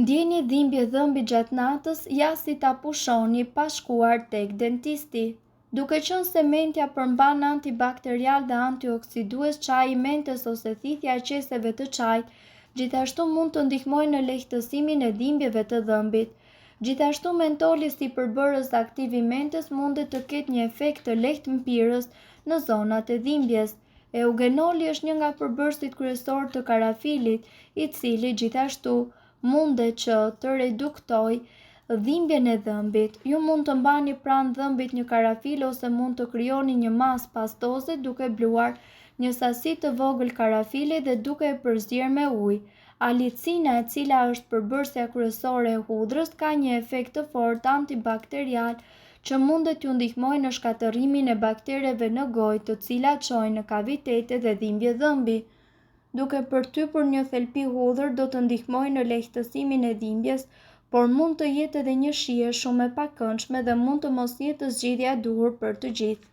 Ndjeni dhimbje dhëmbi gjatë natës, ja si ta pushoni pa shkuar tek dentisti. Duke qenë se mentja përmban antibakterial dhe antioksidues, çaji mentes ose thithja e qeseve të çajit gjithashtu mund të ndihmojnë në lehtësimin e dhimbjeve të dhëmbit. Gjithashtu mentoli si përbërës aktiv i mentes mundet të ketë një efekt të lehtë mpirës në zonat e dhimbjes. Eugenoli është një nga përbërësit kryesor të karafilit, i cili gjithashtu mundet që të reduktojë dhimbjen e dhëmbit. Ju mund të mbani pranë dhëmbit një karafil ose mund të krijoni një masë pastoze duke bluar një sasi të vogël karafili dhe duke e përzier me ujë. Alicina, e cila është përbërësja kryesore e hudrës, ka një efekt të fortë antibakterial që mundet t'ju ndihmojë në shkatërrimin e baktereve në gojë, të cilat çojnë në kavitete dhe dhimbje dhëmbi. Duke përtypur një thelpi hudhër do të ndihmojë në lehtësimin e dhimbjes, por mund të jetë edhe një shije shumë e pakëndshme dhe mund të mos jetë zgjidhja e duhur për të gjithë.